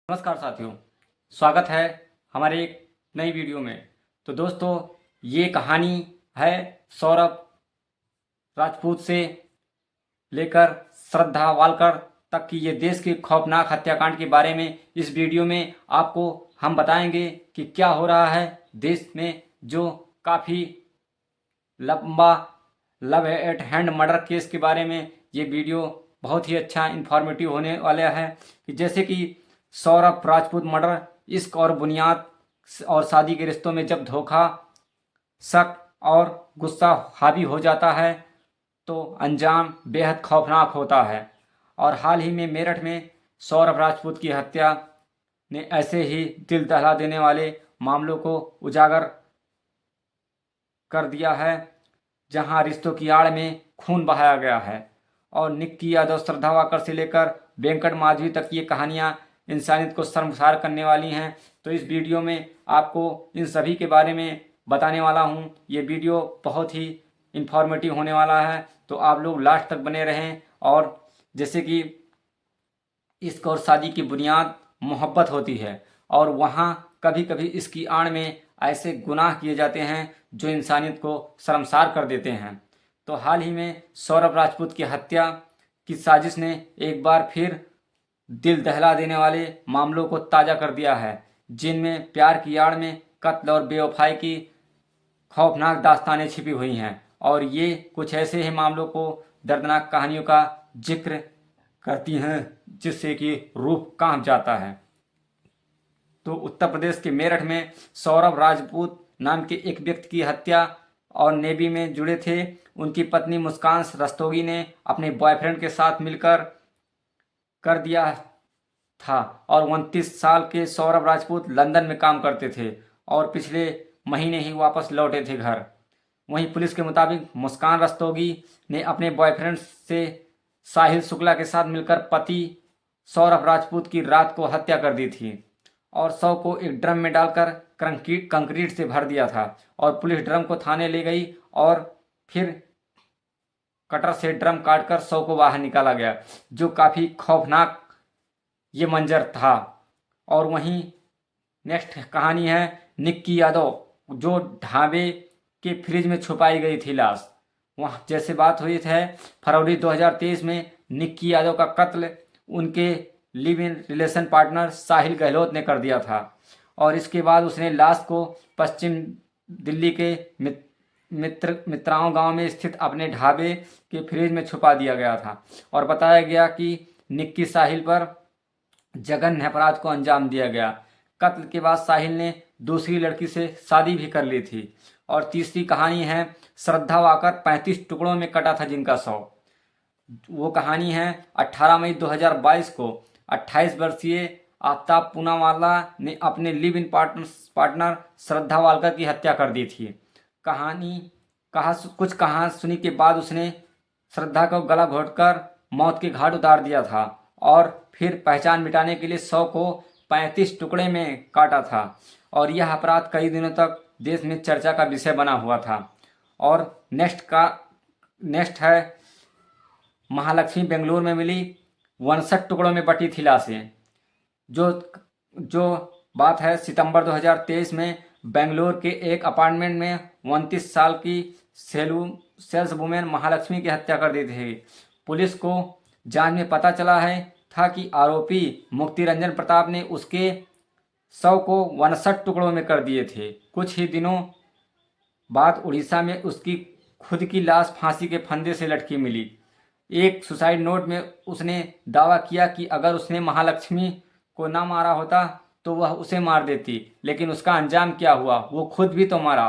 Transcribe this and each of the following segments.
नमस्कार साथियों, स्वागत है हमारे एक नई वीडियो में। तो दोस्तों, ये कहानी है सौरभ राजपूत से लेकर श्रद्धा वालकर तक की ये देश के खौफनाक हत्याकांड के बारे में इस वीडियो में आपको हम बताएंगे कि क्या हो रहा है देश में, जो काफ़ी लंबा love at hand murder case के बारे में ये वीडियो बहुत ही अच्छा इंफॉर्मेटिव होने वाला है। कि जैसे कि सौरभ राजपूत मर्डर, इश्क और बुनियाद और शादी के रिश्तों में जब धोखा, शक और गुस्सा हावी हो जाता है तो अंजाम बेहद खौफनाक होता है। और हाल ही में मेरठ में सौरभ राजपूत की हत्या ने ऐसे ही दिल दहला देने वाले मामलों को उजागर कर दिया है, जहां रिश्तों की आड़ में खून बहाया गया है। और निक्की यादव, श्रद्धा वाकर से लेकर वेंकट माधवी तक ये कहानियां इंसानियत को शर्मसार करने वाली हैं। तो इस वीडियो में आपको इन सभी के बारे में बताने वाला हूं। ये वीडियो बहुत ही इंफॉर्मेटिव होने वाला है, तो आप लोग लास्ट तक बने रहें। और जैसे कि इश्क और शादी की बुनियाद मोहब्बत होती है, और वहाँ कभी कभी इसकी आड़ में ऐसे गुनाह किए जाते हैं जो इंसानियत को शर्मसार कर देते हैं। तो हाल ही में सौरभ राजपूत की हत्या की साजिश ने एक बार फिर दिल दहला देने वाले मामलों को ताज़ा कर दिया है, जिनमें प्यार की आड़ में कत्ल और बेवफाई की खौफनाक दास्तानें छिपी हुई हैं। और ये कुछ ऐसे ही मामलों को, दर्दनाक कहानियों का जिक्र करती हैं जिससे कि रूह कांप जाता है। तो उत्तर प्रदेश के मेरठ में सौरभ राजपूत नाम के एक व्यक्ति की हत्या और नेवी में जुड़े थे उनकी पत्नी मुस्कान रस्तोगी ने अपने बॉयफ्रेंड के साथ मिलकर कर दिया था। और 29 साल के सौरभ राजपूत लंदन में काम करते थे और पिछले महीने ही वापस लौटे थे घर। वहीं पुलिस के मुताबिक मुस्कान रस्तोगी ने अपने बॉयफ्रेंड से साहिल शुक्ला के साथ मिलकर पति सौरभ राजपूत की रात को हत्या कर दी थी और शव को एक ड्रम में डालकर कंक्रीट से भर दिया था। और पुलिस ड्रम को थाने ले गई और फिर कटर से ड्रम काटकर शव को बाहर निकाला गया, जो काफ़ी खौफनाक ये मंजर था। और वहीं नेक्स्ट कहानी है निक्की यादव, जो ढाबे के फ्रिज में छुपाई गई थी लाश। वहाँ जैसे बात हुई है, फरवरी 2023 में निक्की यादव का कत्ल उनके लिव इन रिलेशन पार्टनर साहिल गहलोत ने कर दिया था। और इसके बाद उसने लाश को पश्चिम दिल्ली के मित्राओं गांव में स्थित अपने ढाबे के फ्रिज में छुपा दिया गया था। और बताया गया कि निक्की साहिल पर जघन्य अपराध को अंजाम दिया गया। कत्ल के बाद साहिल ने दूसरी लड़की से शादी भी कर ली थी। और तीसरी कहानी है श्रद्धा वाकर, 35 टुकड़ों में कटा था जिनका शव। वो कहानी है 18 मई 2022 को 28 वर्षीय आफ्ताब पूनावाला ने अपने live in partner Shraddha Walker की हत्या कर दी थी। कुछ कहा सुनी के बाद उसने श्रद्धा को गला घोटकर मौत के घाट उतार दिया था और फिर पहचान मिटाने के लिए शव को 35 टुकड़े में काटा था। और यह अपराध कई दिनों तक देश में चर्चा का विषय बना हुआ था। और नेक्स्ट है महालक्ष्मी, बेंगलुरु में मिली 59 टुकड़ों में बटी थी लाशें। जो बात है सितंबर 2023 में बेंगलुरु के एक अपार्टमेंट में 29 साल की सेल्स वुमेन महालक्ष्मी की हत्या कर दी थी। पुलिस को जांच में पता चला था कि आरोपी मुक्ति रंजन प्रताप ने उसके शव को 59 टुकड़ों में कर दिए थे। कुछ ही दिनों बाद उड़ीसा में उसकी खुद की लाश फांसी के फंदे से लटकी मिली। एक सुसाइड नोट में उसने दावा किया कि अगर उसने महालक्ष्मी को ना मारा होता तो वह उसे मार देती, लेकिन उसका अंजाम क्या हुआ, वो खुद भी तो मारा।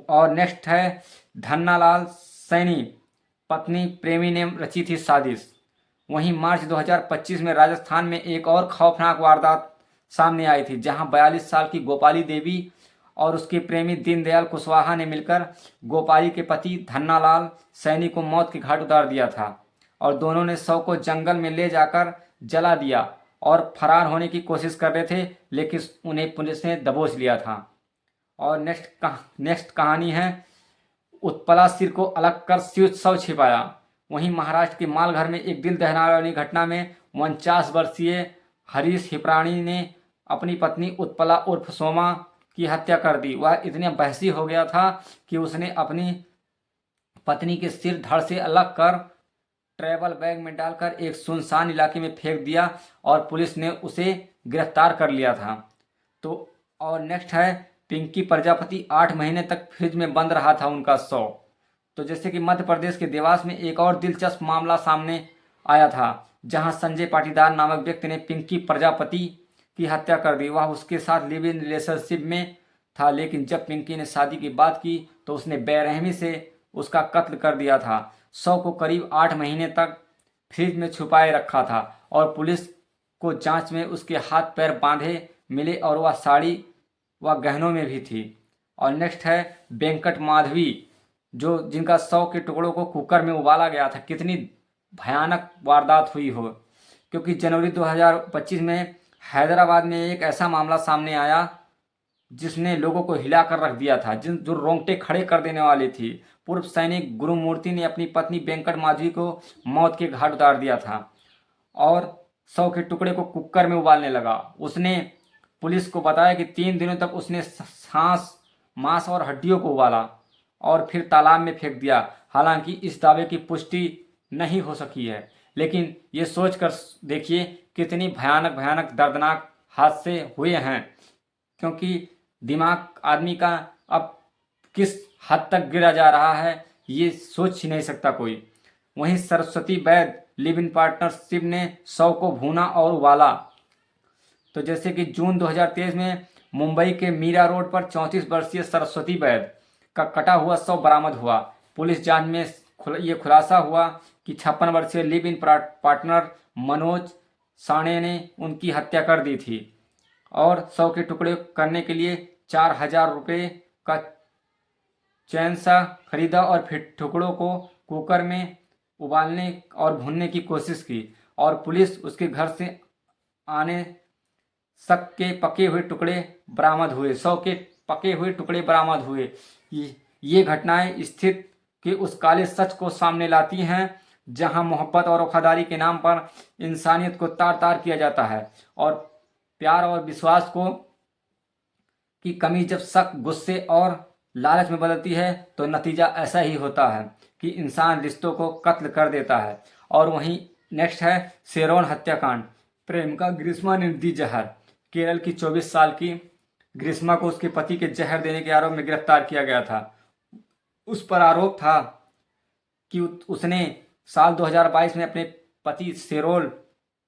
और नेक्स्ट है धन्नालाल सैनी, पत्नी प्रेमी ने रची थी साजिश। वहीं मार्च 2025 में राजस्थान में एक और खौफनाक वारदात सामने आई थी, जहां 42 साल की गोपाली देवी और उसके प्रेमी दीनदयाल कुशवाहा ने मिलकर गोपाली के पति धन्नालाल सैनी को मौत के घाट उतार दिया था। और दोनों ने शव को जंगल में ले जाकर जला दिया और फरार होने की कोशिश कर रहे थे, लेकिन उन्हें पुलिस ने दबोच लिया था। और नेक्स्ट कहानी है उत्पला सिर को अलग कर शिवोत्सव छिपाया। वहीं महाराष्ट्र के मालघर में एक दिल दहलाने वाली घटना में 49 वर्षीय हरीश हिपराणी ने अपनी पत्नी उत्पला उर्फ सोमा की हत्या कर दी। वह इतने बहसी हो गया था कि उसने अपनी पत्नी के सिर धड़ से अलग कर ट्रैवल बैग में डालकर एक सुनसान इलाके में फेंक दिया और पुलिस ने उसे गिरफ्तार कर लिया था। तो और नेक्स्ट है पिंकी प्रजापति 8 महीने तक फ्रिज में बंद रहा था उनका शव। तो जैसे कि मध्य प्रदेश के देवास में एक और दिलचस्प मामला सामने आया था, जहां संजय पाटीदार नामक व्यक्ति ने पिंकी प्रजापति की हत्या कर दी। वह उसके साथ लिव इन रिलेशनशिप में था, लेकिन जब पिंकी ने शादी की बात की तो उसने बेरहमी से उसका कत्ल कर दिया था। शव को करीब 8 महीने तक फ्रिज में छुपाए रखा था और पुलिस को जांच में उसके हाथ पैर बांधे मिले और वह साड़ी व गहनों में भी थी। और नेक्स्ट है वेंकट माधवी, जो जिनका शव के टुकड़ों को कुकर में उबाला गया था। कितनी भयानक वारदात हुई हो, क्योंकि जनवरी 2025 में हैदराबाद में एक ऐसा मामला सामने आया जिसने लोगों को हिला कर रख दिया था, जो रोंगटे खड़े कर देने वाली थी। पूर्व सैनिक गुरुमूर्ति ने अपनी पत्नी वेंकट माधवी को मौत के घाट उतार दिया था और शव के टुकड़े को कुकर में उबालने लगा। उसने पुलिस को बताया कि 3 दिनों तक उसने सांस, मांस और हड्डियों को उबाला और फिर तालाब में फेंक दिया। हालांकि इस दावे की पुष्टि नहीं हो सकी है, लेकिन ये सोचकर देखिए कितनी भयानक दर्दनाक हादसे हुए हैं, क्योंकि दिमाग आदमी का अब किस हद तक गिरा जा रहा है ये सोच ही नहीं सकता कोई। वहीं सरस्वती वैद लिव इन पार्टनरशिप ने शव को भूना और उबाला। तो जैसे कि जून 2023 में मुंबई के मीरा रोड पर 34 वर्षीय सरस्वती वैद का कटा हुआ शव बरामद हुआ। पुलिस जांच में ये खुलासा हुआ कि 56 वर्षीय लिव इन पार्टनर मनोज साणे ने उनकी हत्या कर दी थी और शव के टुकड़े करने के लिए 4000 रुपये का चैनसा खरीदा और फिर टुकड़ों को कुकर में उबालने और भूनने की कोशिश की और पुलिस उसके घर से आने शक के पके हुए टुकड़े बरामद हुए। शव के पके हुए टुकड़े बरामद हुए। ये घटनाएं स्थित के उस काले सच को सामने लाती हैं जहां मोहब्बत और वफादारी के नाम पर इंसानियत को तार तार किया जाता है और प्यार और विश्वास को की कमी जब शक, गुस्से और लालच में बदलती है तो नतीजा ऐसा ही होता है कि इंसान रिश्तों को कत्ल कर देता है। और वहीं नेक्स्ट है शेरोन हत्याकांड। प्रेमिका ग्रीष्मा ने दी जहर। केरल की 24 साल की ग्रीष्मा को उसके पति के जहर देने के आरोप में गिरफ्तार किया गया था। उस पर आरोप था कि उसने साल 2022 में अपने पति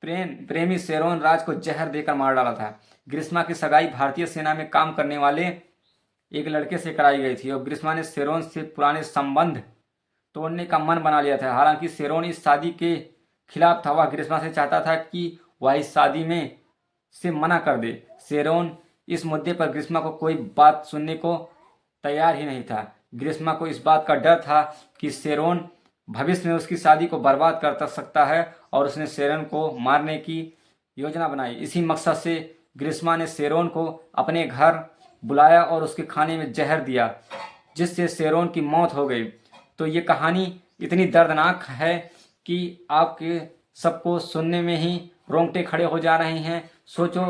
प्रेमी शेरोन राज को जहर देकर मार डाला था। ग्रीष्मा की सगाई भारतीय सेना में काम करने वाले एक लड़के से कराई गई थी और ग्रीष्मा ने शेरोन से पुराने संबंध तोड़ने का मन बना लिया था। हालांकि शेरोन इस शादी के खिलाफ था। वह ग्रीष्मा से चाहता था कि वह इस शादी में से मना कर दे। शेरोन इस मुद्दे पर ग्रीष्मा को कोई बात सुनने को तैयार ही नहीं था। ग्रीष्मा को इस बात का डर था कि शेरोन भविष्य में उसकी शादी को बर्बाद कर सकता है और उसने शेरोन को मारने की योजना बनाई। इसी मकसद से ग्रीष्मा ने शेरोन को अपने घर बुलाया और उसके खाने में जहर दिया, जिससे शेरोन की मौत हो गई। तो ये कहानी इतनी दर्दनाक है कि आपके सबको सुनने में ही रोंगटे खड़े हो जा रहे हैं। सोचो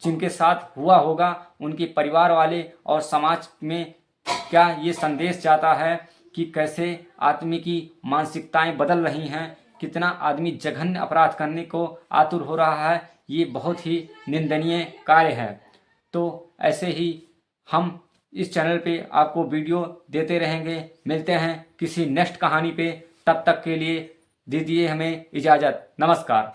जिनके साथ हुआ होगा उनके परिवार वाले और समाज में क्या ये संदेश जाता है कि कैसे आदमी की मानसिकताएं बदल रही हैं, कितना आदमी जघन्य अपराध करने को आतुर हो रहा है। ये बहुत ही निंदनीय कार्य है। तो ऐसे ही हम इस चैनल पे आपको वीडियो देते रहेंगे। मिलते हैं किसी नेक्स्ट कहानी पे, तब तक के लिए दीजिए हमें इजाज़त। नमस्कार।